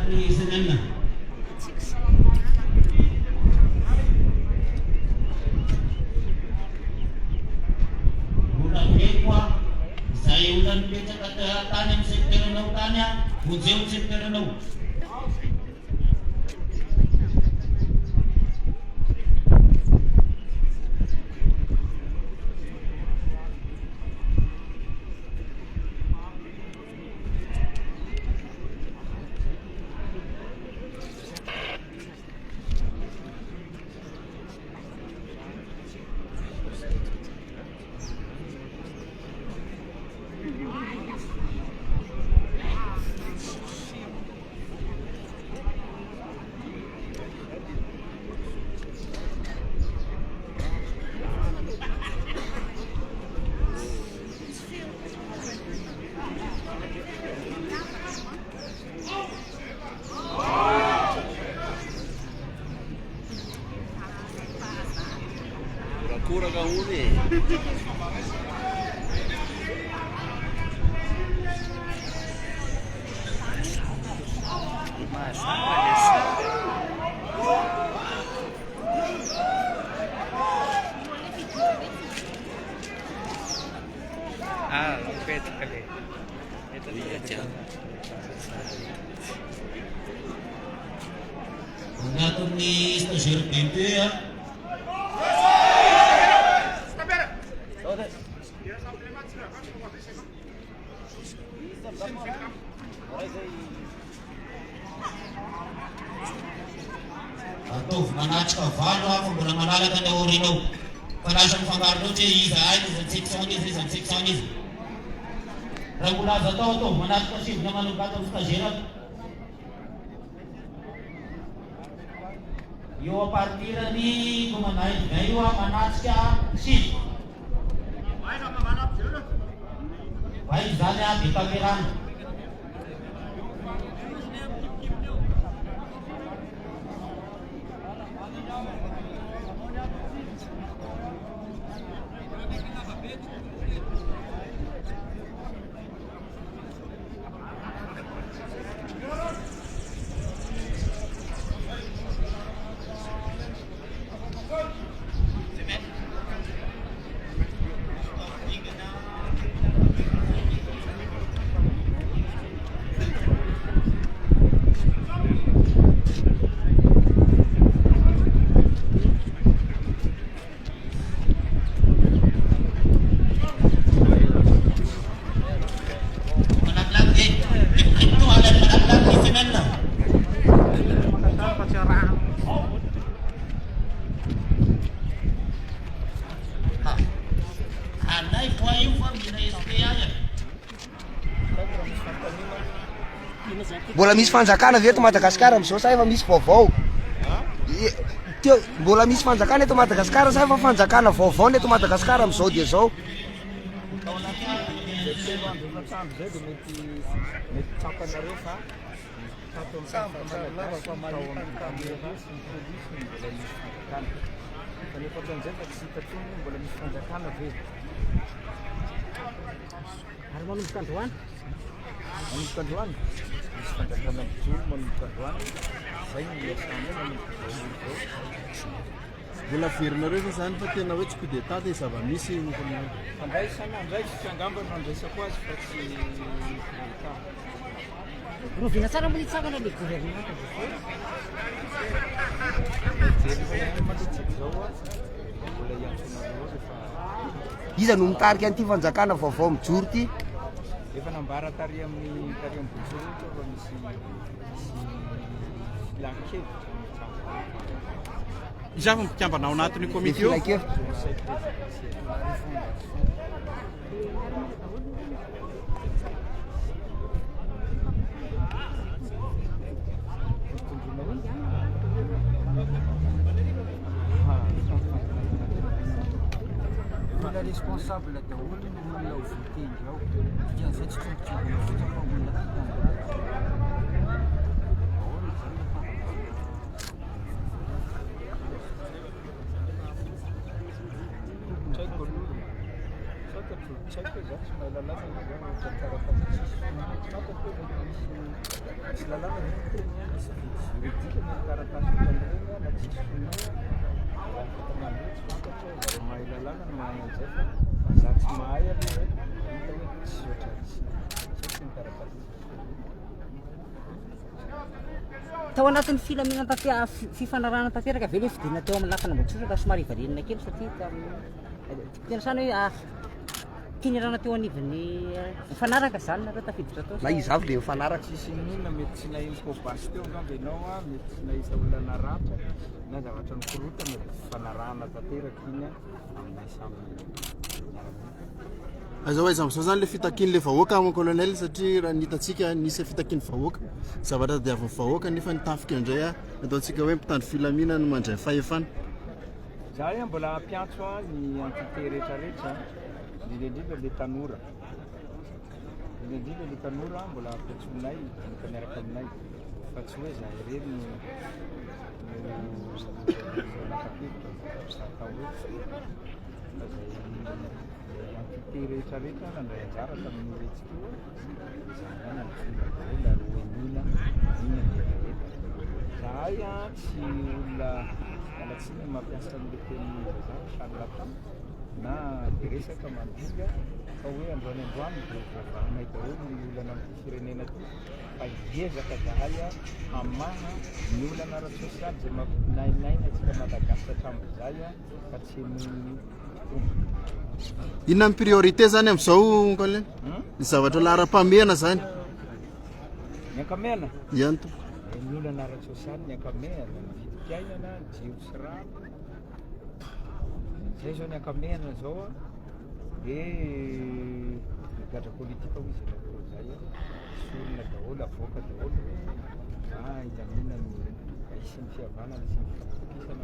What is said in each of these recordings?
ni Senena. Bulan Ekwa, saya ulan beca kata tanem seterenau tanya, museum seterenau. Pura gauni. Mas pwede kali. Ito dia dyan. Ang atong ni Stasyon Pinto ya. Aduh, manachka valo ako mula malalaga na urino. Para siyang pangarno siya, isa ay isang siksonis. Regula sa to, manachka siya, naman ang katong stasyon. Yo partida ni kumanay, gaywa manachka siya. Baik, zanya kita kiran. Mbola misy fanjakana ve eto Madagasikara am'izao sa efa misy vaovao? Teo mbola misy fanjakana eto Madagasikara sa efa fanjakana vaovao eto Madagasikara am'izao dia zao. Mbola verina rehefa zany fa tena hoe tsy coup d'état dia zava-misy Andraisana tsy angamba no andraisako azy fa tsy Rovina tsara mbola hitsangana le gouvernement. Iza no mitarika an'ity fanjakana vaovao mijoro ty? efa nambara tary amin'ny Brusselin fa misy lankevitra. Iza fa mikambana ao anatin'ny komite io. Olona responsable daholo no olona ho voatery ao dia zay tsy tongotr'olona fotsiny fa olona tsy haiko za tsy mahay lalàna tsara tsy lalàna misy juridika ny taratasy regny na tsisy finoana tsy fantatra zareo mahay lalàna no mahay an'izay fa za tsy mahay aloha hita hoe tsy ohatrany tsy ny taratasy. Tao anatin'ny filaminana fifanarahana tanteraka ve le fidinina teo amin'ny lafina Ambatsotra raha somary variana kely satria tena sany hoe tinirana teo anivon'ny mifanaraka zany nareo tafiditra tao. Na izy avy le mifanaraka. Tsisy inona mety tsy nahino kôbasy teo angamba ianao a mety tsy nahisa olona ratra na zavatra nikorotana dia fifanarahana tanteraka iny aminay samy azaho aiza amin'izao zany le fitakian'le vahoaka mon colonel satria raha nitatsika nisy fitakian'ny vahoaka zavatra tadiavin'ny vahoaka nefa nitafika indray a ataontsika hoe mpitandro filaminana no mandray fahefana. za hoe mbola ampiantso a ny entité rehetrarehetra indrindra le tanora indrindra le tanora mbola ampiantsonay miaraka aminay fa tsy hoe za ireny nakapelitra atao hoe fa zay entité rehetrarehetra nandray anjara tamin'ny retsika io zany nyfolabola roenina iny rehetrarehetra zahay a tsy olona alatsiny mampiasa an'le teny vazaha charlatan na dia resaka mandiga fa hoe androany androany dia voavahanay daholo ny olana amin'ny firenena ty fa hiezaka zahay a hamaha ny olana ara-tsosialy zay mampinainaina atsika Madagasy hatramin'izay a fa tsy ny inona ny priorité zany amin'izao colonel ny zavatra lahara-pahamehana zany ny ankamehana ihany to ny olana ara-tsosialy ny ankamehana ny vidim-piainana ny jiro sy rano zay zao ny ankamehana zao a dia gadra politika ho izy zay a sy olona daholo avoaka daholo ilamina ny isin'ny fihavanana sy ny fifampitokisana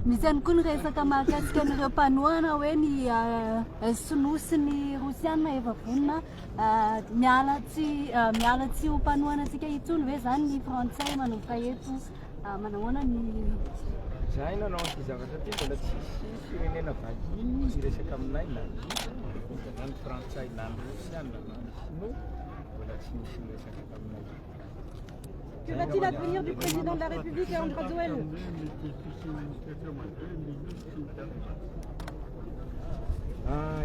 misy ihany koa ny resaka mahakasika an'ireo mpanoana hoe ny sinoa sy ny rosiana efa vonona miala tsy ho mpanoana antsika itsony hoe zany ny frantsay manomboka eto manahoana ny za iny nanao an'ity zavatra ty mbola tsisy firenena vahiny iresaka aminay na na ny frantsay na ny rosiana na ny sinoa mbola tsy misy miresaka aminay. Que va-t-il advenir du président de la République André Joël?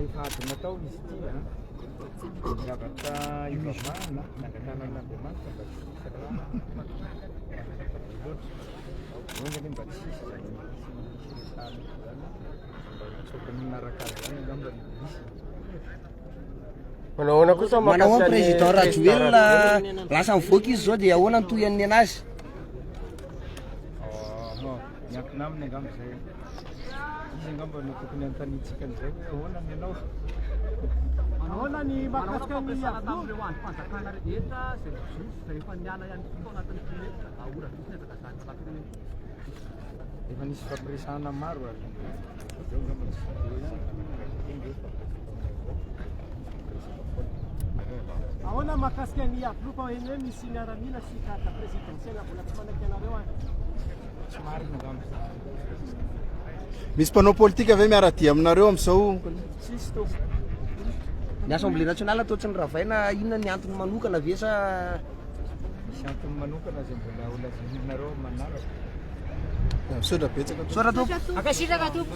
Efa adina tao izy ity a zavatra ivavahana nangatanan'Andriamanitra mba tsisy raha loatra ondany mba tsisy zany misy resahana zany mba mitsoka minaraka azy zany angamba ny misy. Manahoana président Rajoelina lasa mivoaka izy zao dia ahoana ny tohan'ny anazy? miankina aminy angamba zay izy angamba no tokony antanitsika an'izay hoe ahoana ny ianao Manahoana ny mahakasika ny avion fanjakana rehetra zay zay efa niala ihany koa anatin'ny firenena ahora fotsiny azakazany firenena efa nisy fampiresahana maro ary eo angamba ahoana mahakasika ny avion fa eny hoe misy miaramila sy carte présidentielle mbola tsy manaiky anareo any tsy marina angamba misy mpanao politika ave miaradia aminareo amin'izao tsisy to Ny Assemblée nationale ataotsy ny ravaina inona ny antony manokana ve sa misy antony manokana zay mbola olazainareo manaraka sodra betsaka sora tompo Akasitraka tompo.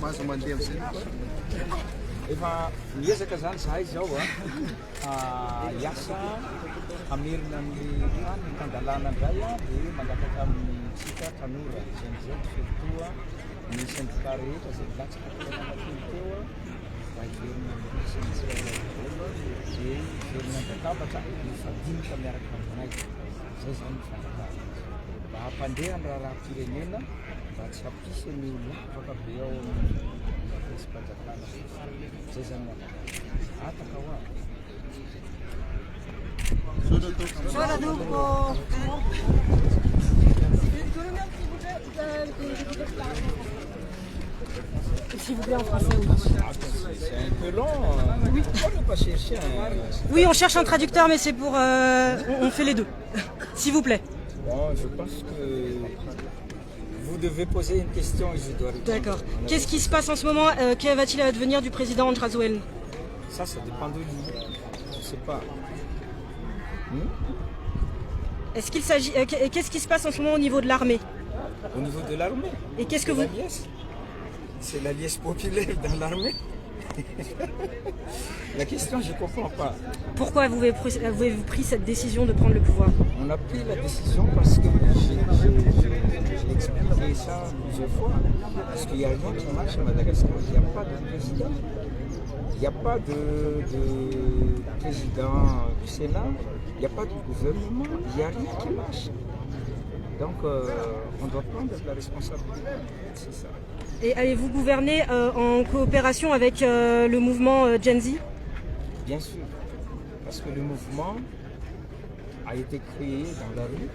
mahazo mandeha amin'izay efa miezaka zany zahay zao a hiasa hamerina amin'ny tany tandalana indray a dia mandafaka amin'ny tsika tanora izay surtout a ny syndicat rehetra zay milatsaka teananateny teo a mba hiverina syndicat dia hiverina antakabatra mifadinika miaraka aminay zay zany mifanjakana mba hampandeha ny raha-pirenena mba tsy hampisy ny olona afaka be ao amin'ny resy-panjakana zay zany ataka ho avy Sora tompo. S'il vous plaît en français. C'est un peu long. Oui. Pourquoi ne pas chercher un... Oui, on cherche un traducteur, mais c'est pour... on fait les deux. S'il vous plaît. Bon, je pense que vous devez poser une question et je dois répondre. D'accord. Qu'est-ce qui se passe en ce moment Quel va-t-il advenir du président Razoel? Ça dépend de lui. Je ne sais pas. Est-ce qu'il s'agit qu'est-ce qui se passe en ce moment au niveau de l'armée? Au niveau de l'armée. Et qu'est-ce que vous... C'est la liesse populaire dans l'armée. La question, je ne comprends pas. Pourquoi avez-vous pris cette décision de prendre le pouvoir? On a pris la décision parce que j'ai expliqué ça plusieurs fois. Parce qu'il y a rien qui marche à Madagascar. Il n'y a pas de président. Il n'y a pas de président du Sénat. Il n'y a pas de gouvernement. Il n'y a rien qui marche. Donc, on doit prendre la responsabilité. C'est ça. Et allez-vous gouverner en coopération avec le mouvement Gen Z? Bien sûr, parce que le mouvement a été créé dans la rue,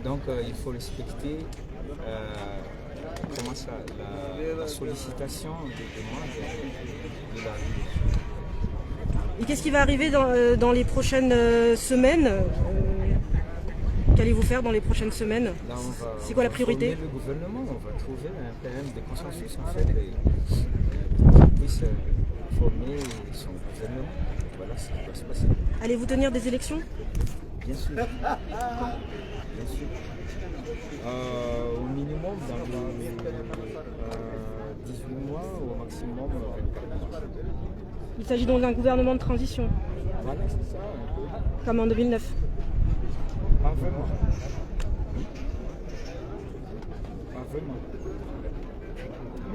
donc il faut respecter la sollicitation des demandes de la rue. Et qu'est-ce qui va arriver dans les prochaines semaines? Qu'allez-vous faire dans les prochaines semaines? C'est quoi la priorité? Le gouvernement, on va trouver un terrain de consensus en fait, pour qu'il puisse former son gouvernement. Voilà ce qui va se passer. Allez-vous tenir des élections? Bien sûr. Bien sûr. Au minimum dans les 18 mois, au maximum 24 mois. Il s'agit donc d'un gouvernement de transition. Voilà, c'est ça. Comme en 2009. Pas vraiment. Pas vraiment.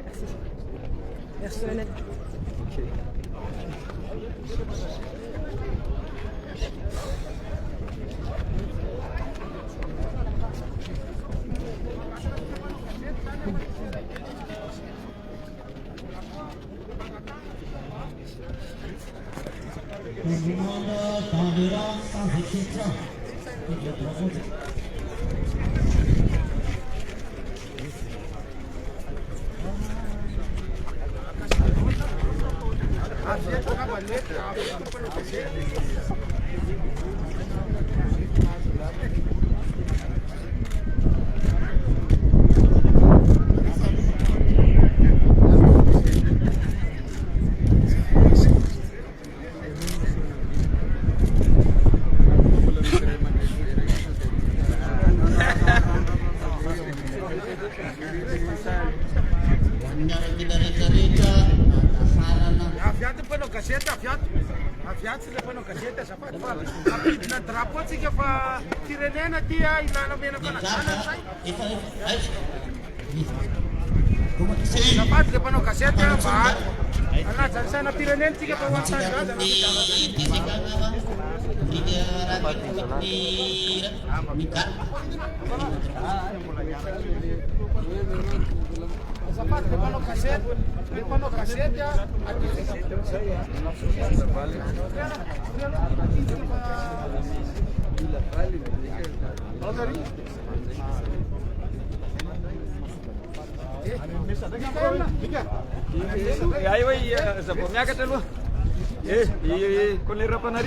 Merci. Merci Annette. Ok. Tout le monde tendera sans exception. Ayo, za vao miakatra aloha. Kon le rapanareo.